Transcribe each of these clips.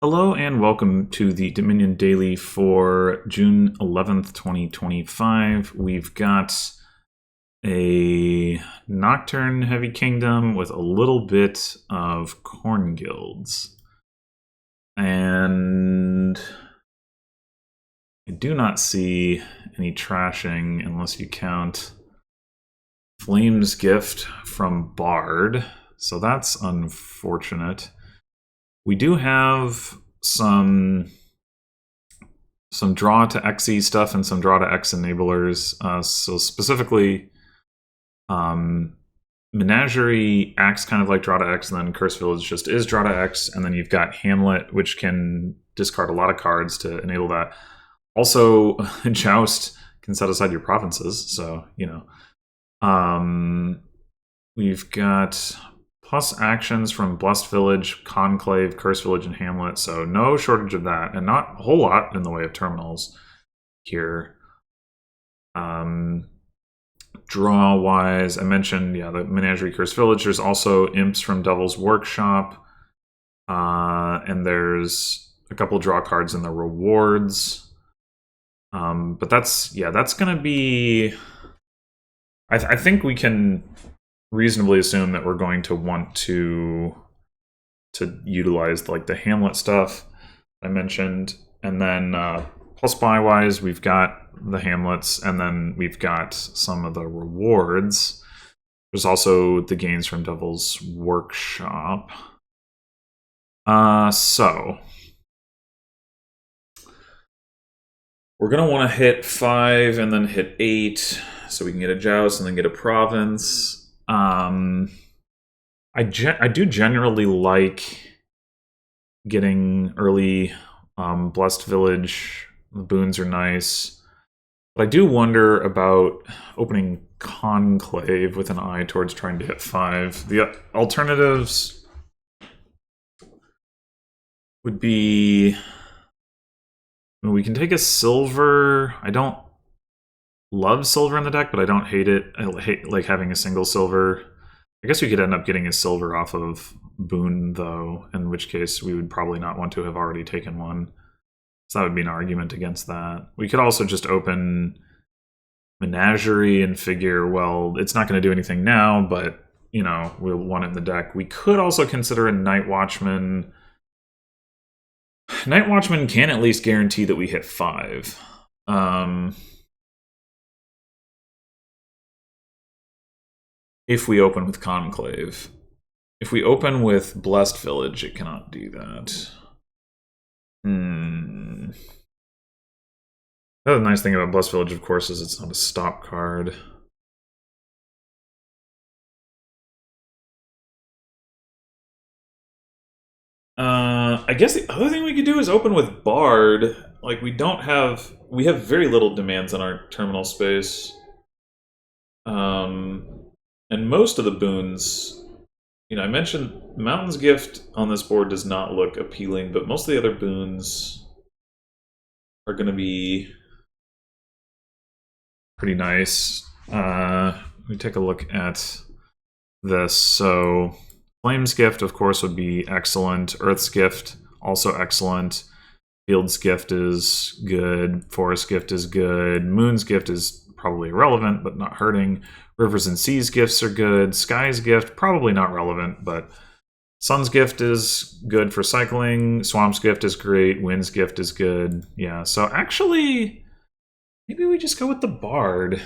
Hello and welcome to the Dominion Daily for June 11th, 2025. We've got a Nocturne Heavy Kingdom with a little bit of Corn Guilds. And I do not see any trashing unless you count Flame's Gift from Bard. So that's unfortunate. We do have some draw to XE stuff and some draw to X enablers. So specifically, Menagerie acts kind of like draw to X, and then Curse Village just is draw to X, and then you've got Hamlet, which can discard a lot of cards to enable that. Also, Joust can set aside your provinces, so, you know. We've got plus actions from Blessed Village, Conclave, Curse Village, and Hamlet, so no shortage of that, and not a whole lot in the way of terminals here. Draw-wise, I mentioned, yeah, the Menagerie, Curse Village. There's also Imps from Devil's Workshop, and there's a couple draw cards in the rewards. But that's going to be... I think we can reasonably assume that we're going to want to utilize like the Hamlet stuff I mentioned, and then plus buy wise we've got the Hamlets, and then we've got some of the rewards. There's also the gains from Devil's Workshop. So we're gonna want to hit 5 and then hit 8 so we can get a Joust and then get a Province. I do generally like getting early Blessed Village. The boons are nice. But I do wonder about opening Conclave with an eye towards trying to hit 5. The alternatives would be... we can take a silver. I don't love silver in the deck, but I don't hate it. I hate like having a single silver. I guess we could end up getting a silver off of Boon, though, in which case we would probably not want to have already taken one. So that would be an argument against that. We could also just open Menagerie and figure, well, it's not going to do anything now, but, you know, we'll want it in the deck. We could also consider a Night Watchman. Night Watchman can at least guarantee that we hit 5. If we open with Conclave. If we open with Blessed Village, it cannot do that. The other nice thing about Blessed Village, of course, is it's not a stop card. I guess the other thing we could do is open with Bard. Like, we have very little demands on our terminal space. And most of the boons, you know, I mentioned Mountain's Gift on this board does not look appealing, but most of the other boons are going to be pretty nice. Let me take a look at this. So Flame's Gift, of course, would be excellent. Earth's Gift, also excellent. Field's Gift is good. Forest Gift is good. Moon's Gift is probably irrelevant, but not hurting. Rivers and Seas Gifts are good. Sky's Gift, probably not relevant, but Sun's Gift is good for cycling. Swamp's Gift is great. Wind's Gift is good. Yeah, so actually, maybe we just go with the Bard.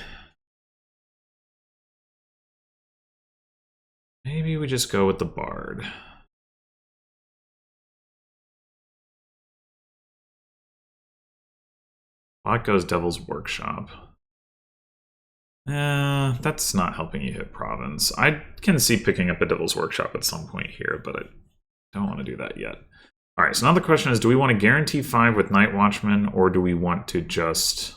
Maybe we just go with the Bard. Out goes Devil's Workshop. That's not helping you hit Province. I can see picking up a Devil's Workshop at some point here, but I don't want to do that yet. Alright, so now the question is, do we want to guarantee 5 with Night Watchman, or do we want to just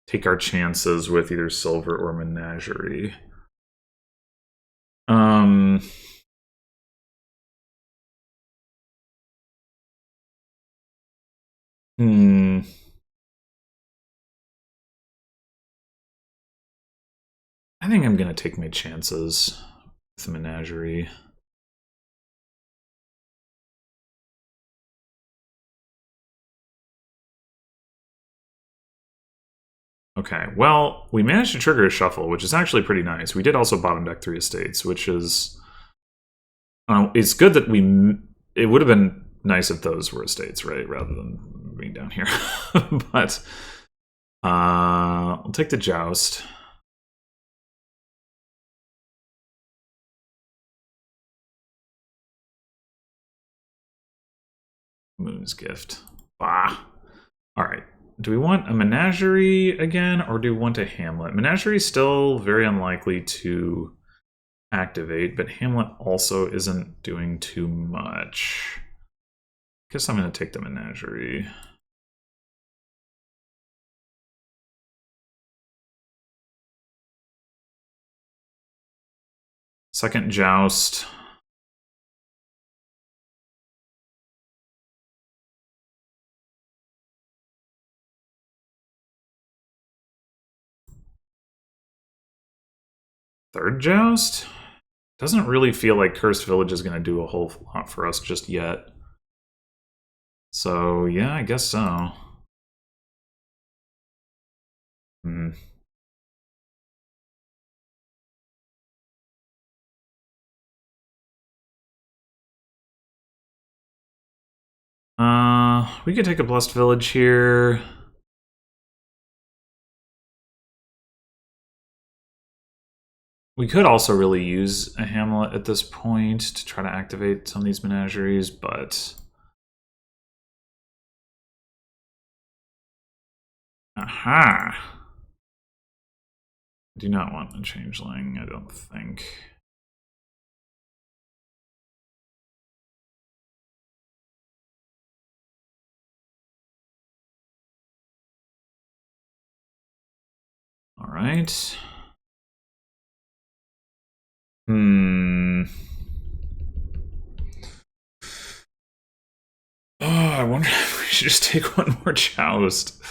take our chances with either Silver or Menagerie? I think I'm going to take my chances with the Menagerie. Okay, well, we managed to trigger a shuffle, which is actually pretty nice. We did also bottom deck 3 estates, which is... it's good that we... It would have been nice if those were estates, right? Rather than being down here. But... I'll take the Joust. Moon's Gift. Bah. Alright. Do we want a Menagerie again, or do we want a Hamlet? Menagerie is still very unlikely to activate, but Hamlet also isn't doing too much. Guess I'm going to take the Menagerie. Second Joust. Third Joust? Doesn't really feel like Cursed Village is going to do a whole lot for us just yet. So, yeah, I guess so. Hmm. We could take a Blessed Village here. We could also really use a Hamlet at this point to try to activate some of these menageries, but... Aha! I do not want a changeling, I don't think. Alright. Oh, I wonder if we should just take one more Joust.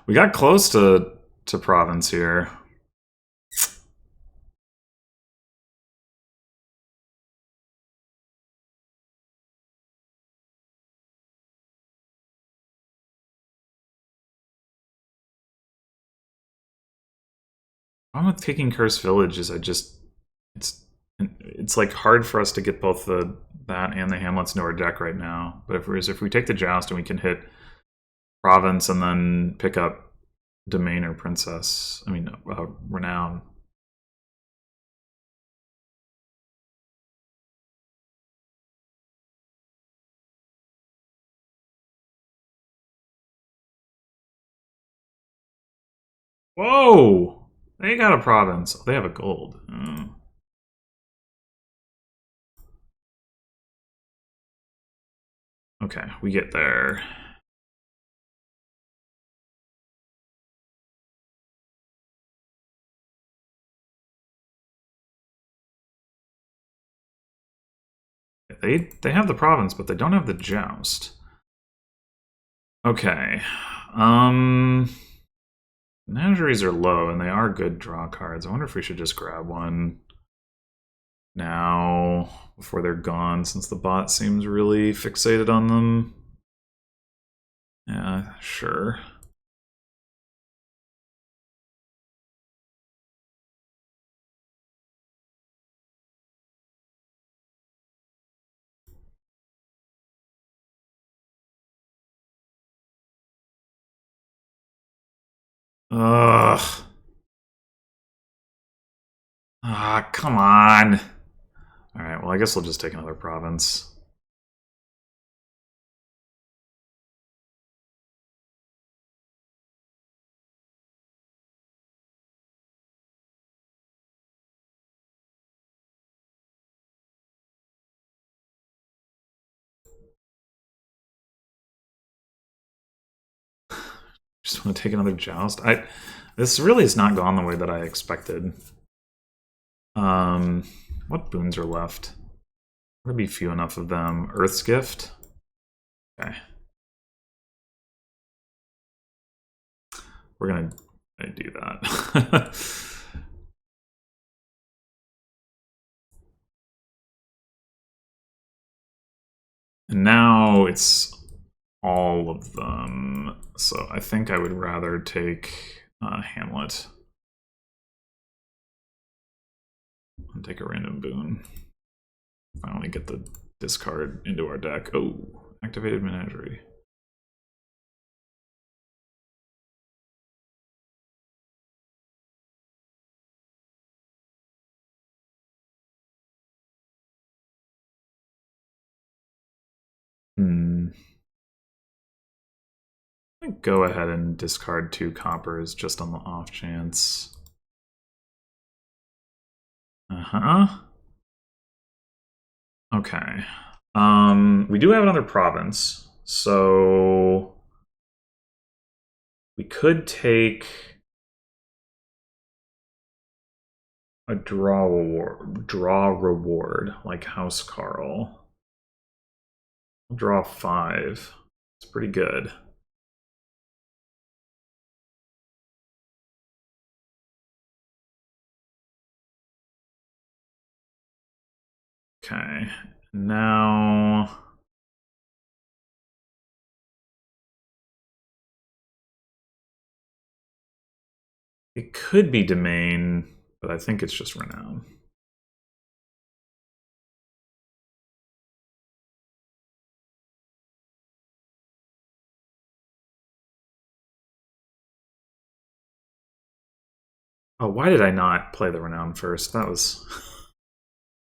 We got close to Province here. I'm with taking Cursed Village is it's like hard for us to get both that and the Hamlets into our deck right now. But if we take the Joust and we can hit Province and then pick up Domain or Princess, I mean Renown. Whoa! They got a Province. They have a gold. Oh. Okay, we get there. They have the Province, but they don't have the Joust. Okay. Menageries are low, and they are good draw cards. I wonder if we should just grab one now before they're gone, since the bot seems really fixated on them. Yeah, sure. Ugh. Ah, come on. Alright, well, I guess we'll just take another province. Just want to take another joust. This really has not gone the way that I expected. What boons are left? Would be few enough of them. Earth's Gift. Okay. We're gonna do that. And now it's all of them. So I think I would rather take Hamlet. And take a random boon. Finally get the discard into our deck. Oh, activated menagerie. Go ahead and discard 2 coppers just on the off chance. Okay. We do have another province, so we could take a draw reward like House Carl. I'll draw 5. It's pretty good. Okay, now it could be Domain, but I think it's just Renown. Oh, why did I not play the Renown first? That was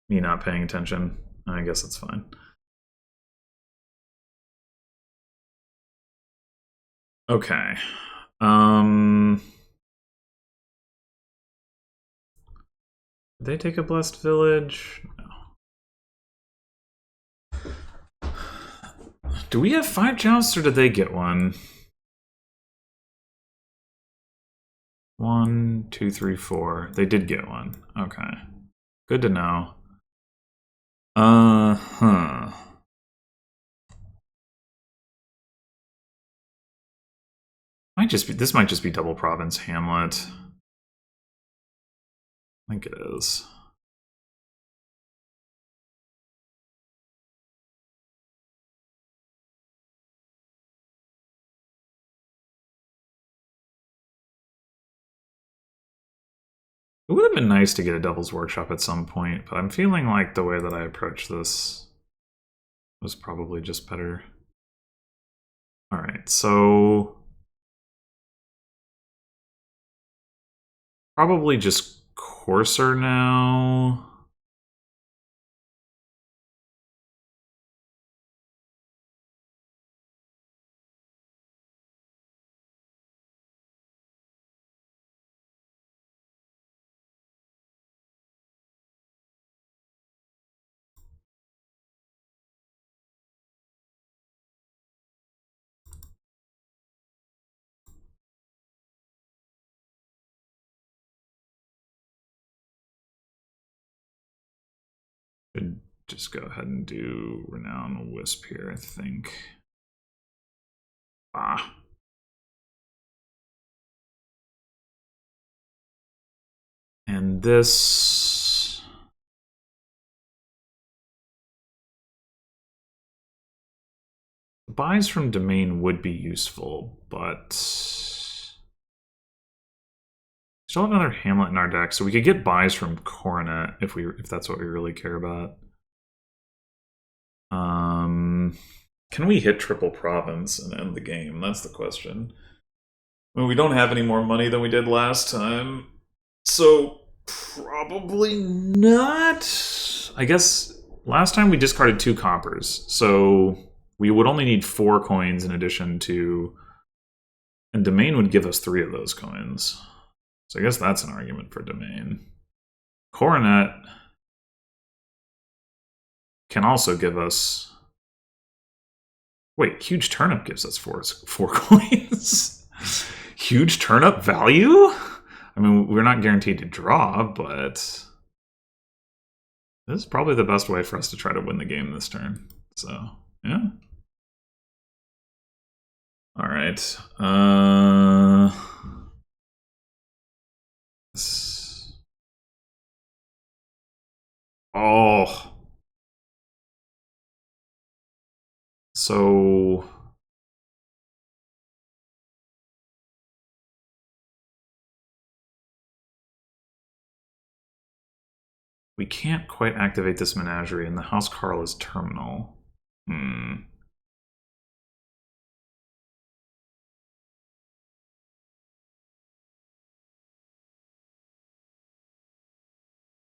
me not paying attention. I guess it's fine. Okay. Did they take a Blessed Village? No. Do we have 5 jousts or did they get one? 1, 2, 3, 4. They did get one. Okay. Good to know. This might just be double province Hamlet. I think it is. It would have been nice to get a Devil's Workshop at some point, but I'm feeling like the way that I approached this was probably just better. Alright, so probably just Courser now. Should just go ahead and do Renown Wisp here, I think. And this... buys from Domain would be useful, but... still have another Hamlet in our deck, so we could get buys from Coronet if that's what we really care about. Can we hit triple province and end the game? That's the question. Well, we don't have any more money than we did last time, so probably not. I guess last time we discarded 2 coppers, so we would only need 4 coins in addition to... and Domain would give us 3 of those coins. So I guess that's an argument for Domain. Coronet can also give us... wait, Huge Turnip gives us 4 coins? Huge Turnip value? I mean, we're not guaranteed to draw, but... this is probably the best way for us to try to win the game this turn. So, yeah. Alright. Oh. So... can't quite activate this menagerie, and the house Carl is terminal.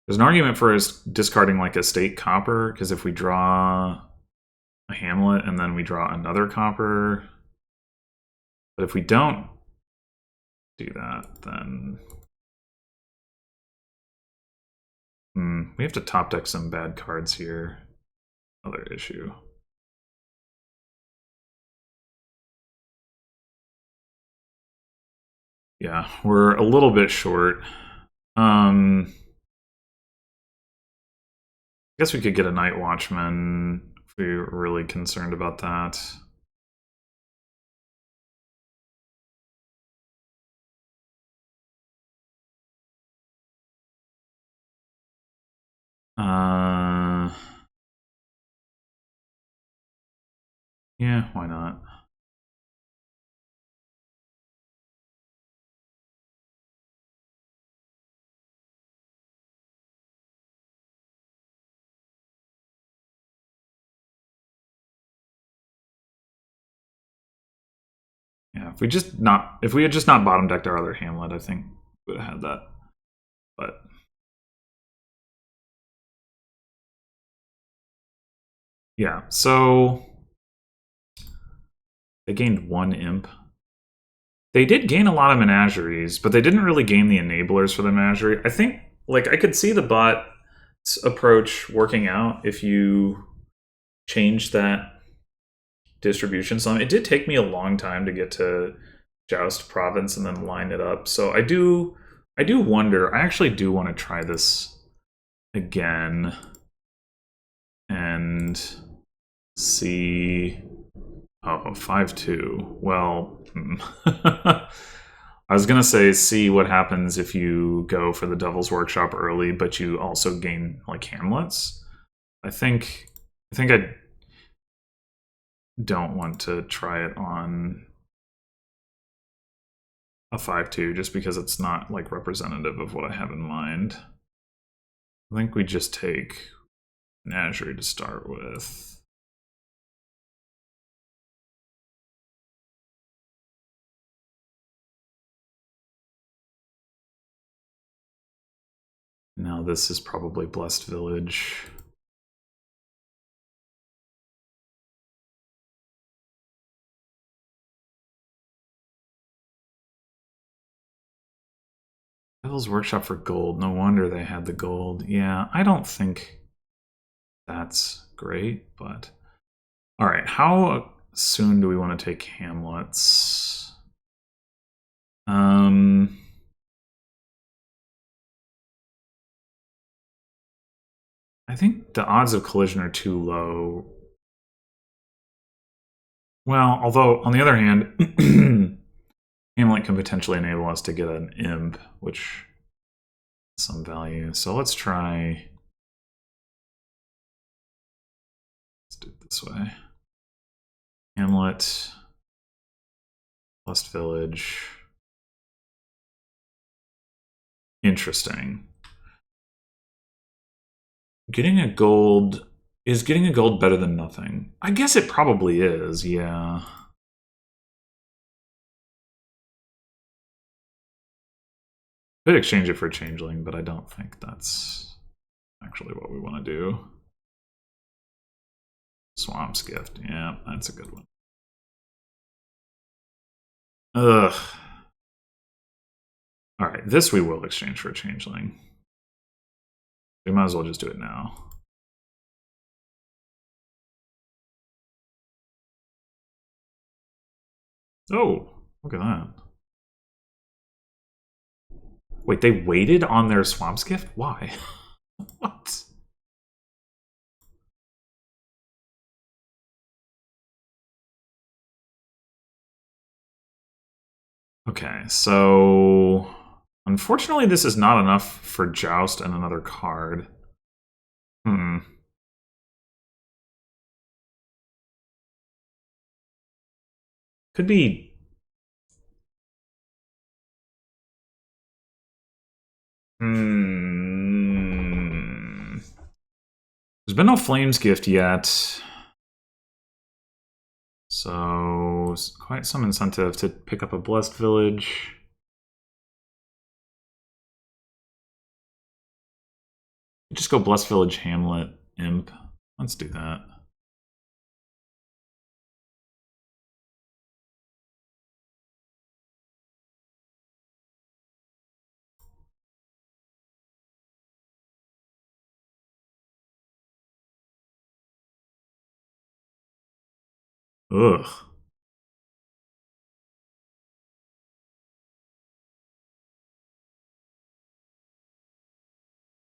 There's an argument for us discarding like a state copper, because if we draw a hamlet and then we draw another copper, but if we don't do that, then we have to top deck some bad cards here. Other issue. Yeah, we're a little bit short. I guess we could get a Night Watchman if we were really concerned about that. Yeah, why not? Yeah, if we had just not bottom decked our other hamlet, I think we would have had that. But yeah, so they gained 1 imp. They did gain a lot of menageries, but they didn't really gain the enablers for the menagerie. I think, like, I could see the bot's approach working out if you change that distribution some. It did take me a long time to get to Joust Province and then line it up. So I do wonder, I actually do want to try this again and see. Oh, 5-2. Well, I was gonna say see what happens if you go for the Devil's Workshop early, but you also gain like hamlets. I think I don't want to try it on a 5-2 just because it's not like representative of what I have in mind. I think we just take Menagerie to start with. Now this is probably Blessed Village. Devil's Workshop for gold. No wonder they had the gold. Yeah, I don't think that's great, but... Alright, how soon do we want to take hamlets? I think the odds of collision are too low. Well, although, on the other hand, Hamlet can potentially enable us to get an imp, which has some value. So let's try... Let's do it this way. Hamlet, Blessed Village. Interesting. Getting a gold... Is getting a gold better than nothing? I guess it probably is, yeah. Could exchange it for a changeling, but I don't think that's actually what we want to do. Swamp's Gift, yeah, that's a good one. Ugh. Alright, this we will exchange for a changeling. We might as well just do it now. Oh, look at that. Wait, they waited on their Swamp's Gift? Why? What? Okay, so... Unfortunately, this is not enough for Joust and another card. Could be... There's been no Flames gift yet. So, quite some incentive to pick up a Blessed Village. Just go Blessed Village, Hamlet, Imp. Let's do that. Ugh.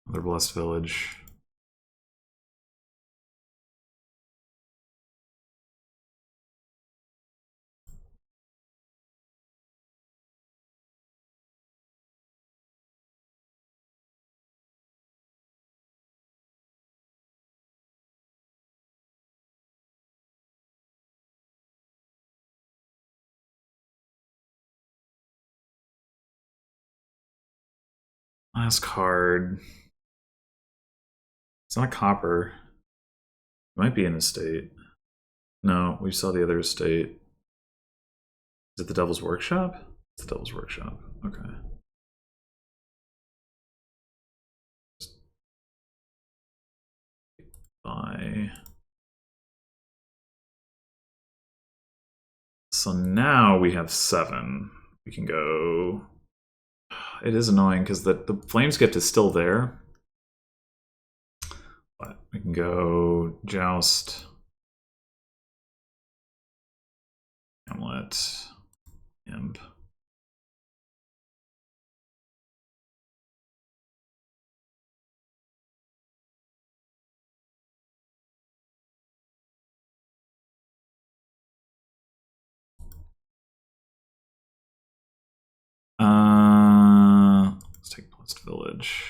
Another Blessed Village. Last card. It's not a copper. It might be an estate. No, we saw the other estate. Is it the Devil's Workshop? It's the Devil's Workshop. Okay. Buy. So now we have 7. We can go. It is annoying because the Flames gift is still there. But we can go Joust, Hamlet, Imp. Let's take Blessed Village.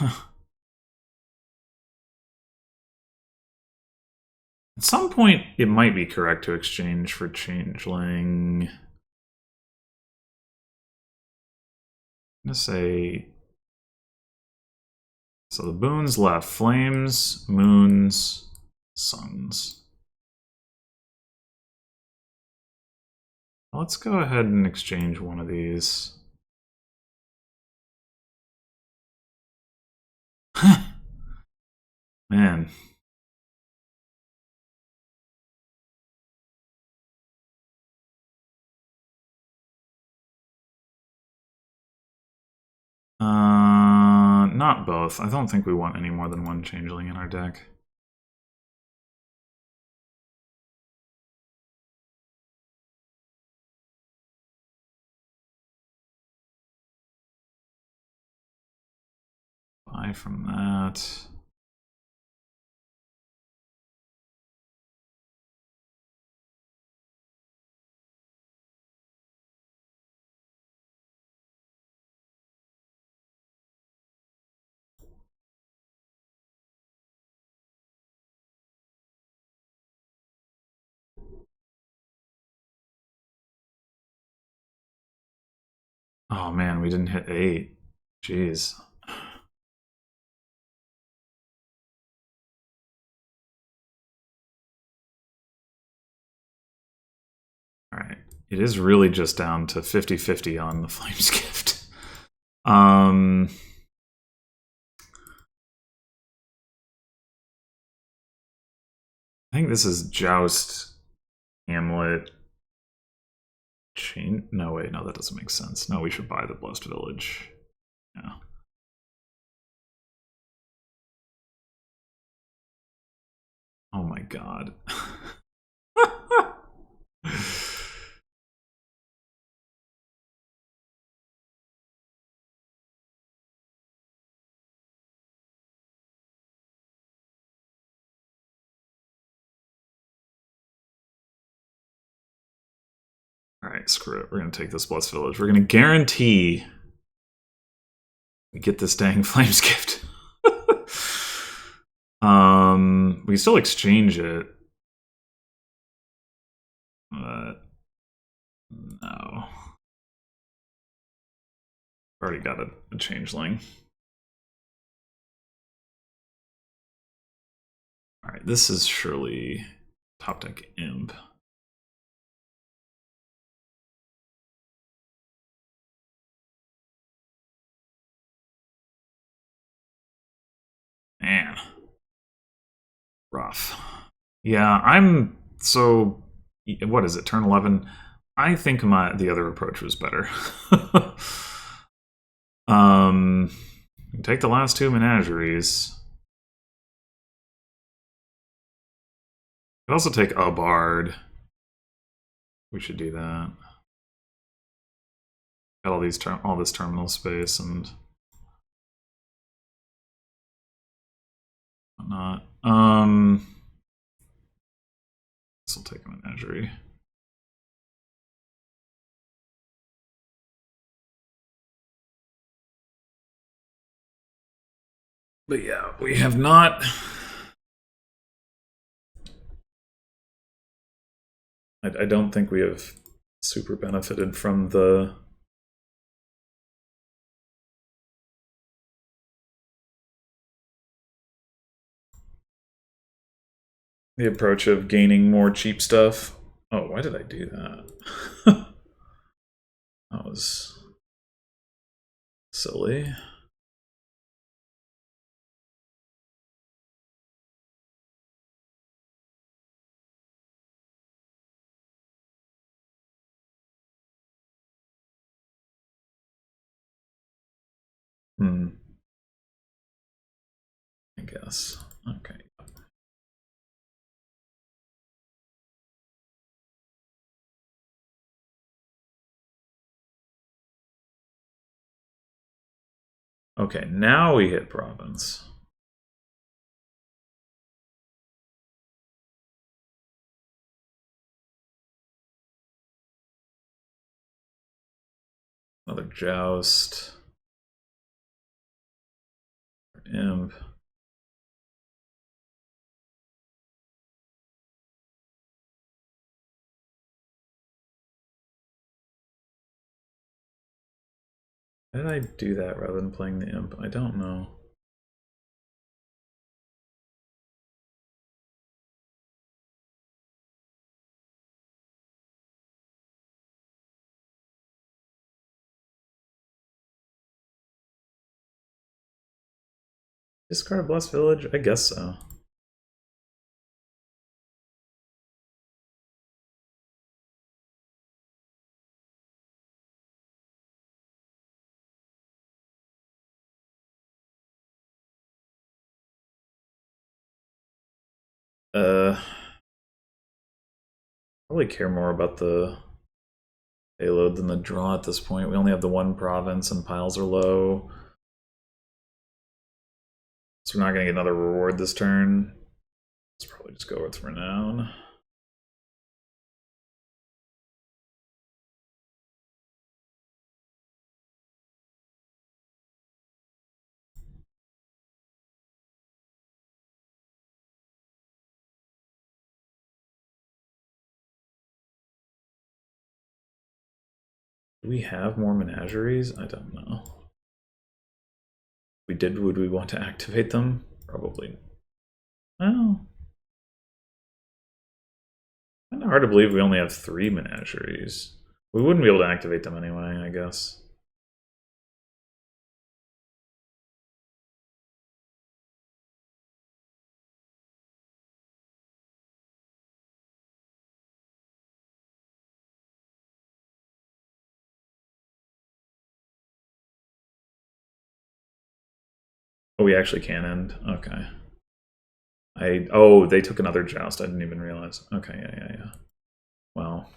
At some point, it might be correct to exchange for Changeling. I'm gonna say. So the boons left: Flames, Moons, Suns. Let's go ahead and exchange one of these. Man. Not both. I don't think we want any more than one Changeling in our deck. Buy from that. Oh man, we didn't hit 8. Jeez. Alright. It is really just down to 50-50 on the Flames gift. I think this is Joust, Hamlet, Chain. No, wait, no, that doesn't make sense. No, we should buy the Blessed Village. Yeah. Oh my god. Alright, screw it. We're going to take this Blessed Village. We're going to guarantee we get this dang Flames gift. We can still exchange it. But no. Already got a Changeling. Alright, this is surely top deck imp. Man. Rough. Yeah, I'm so. What is it? Turn 11. I think the other approach was better. Take the last two menageries. Could also take a bard. We should do that. Got all this terminal space and whatnot. This will take a menagerie. But yeah, we have not. I don't think we have super benefited from the approach of gaining more cheap stuff. Oh, why did I do that? That was silly. I guess. Okay. Okay, now we hit province. Another joust. Imp. Why did I do that rather than playing the imp? I don't know. Discard Blessed Village? I guess so. Probably care more about the payload than the draw at this point. We only have the one province and piles are low. So we're not going to get another reward this turn. Let's probably just go with Renown. Do we have more menageries? I don't know. If we did, would we want to activate them? Probably. Well, kind of hard to believe we only have 3 menageries. We wouldn't be able to activate them anyway, I guess. Oh, we actually can end. Okay. Oh, they took another joust. I didn't even realize. Okay, yeah. Well.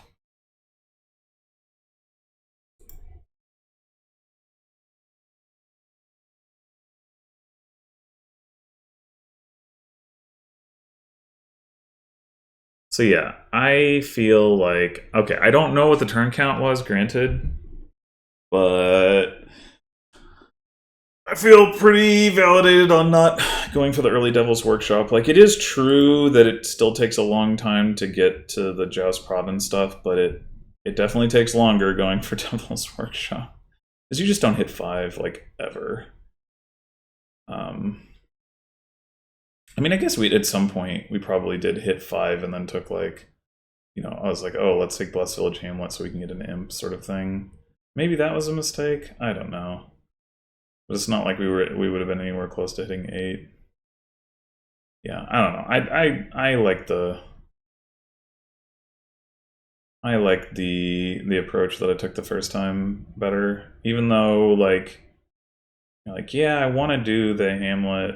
So yeah, I feel like, okay, I don't know what the turn count was, granted, but I feel pretty validated on not going for the early Devil's Workshop. Like, it is true that it still takes a long time to get to the Joust Province stuff, but it definitely takes longer going for Devil's Workshop. Because you just don't hit 5, like, ever. I mean, I guess we at some point we probably did hit 5 and then took like, I was like, oh, let's take Blessed Village Hamlet so we can get an imp sort of thing. Maybe that was a mistake. I don't know. But it's not like we would have been anywhere close to hitting 8. Yeah, I don't know. I like the approach that I took the first time better. Even though like yeah, I want to do the Hamlet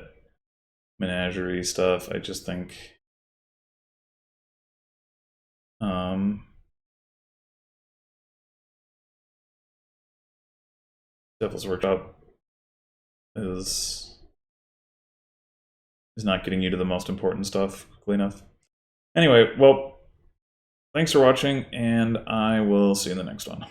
menagerie stuff. I just think um Devil's Workshop is not getting you to the most important stuff quickly enough. Anyway, well, thanks for watching, and I will see you in the next one.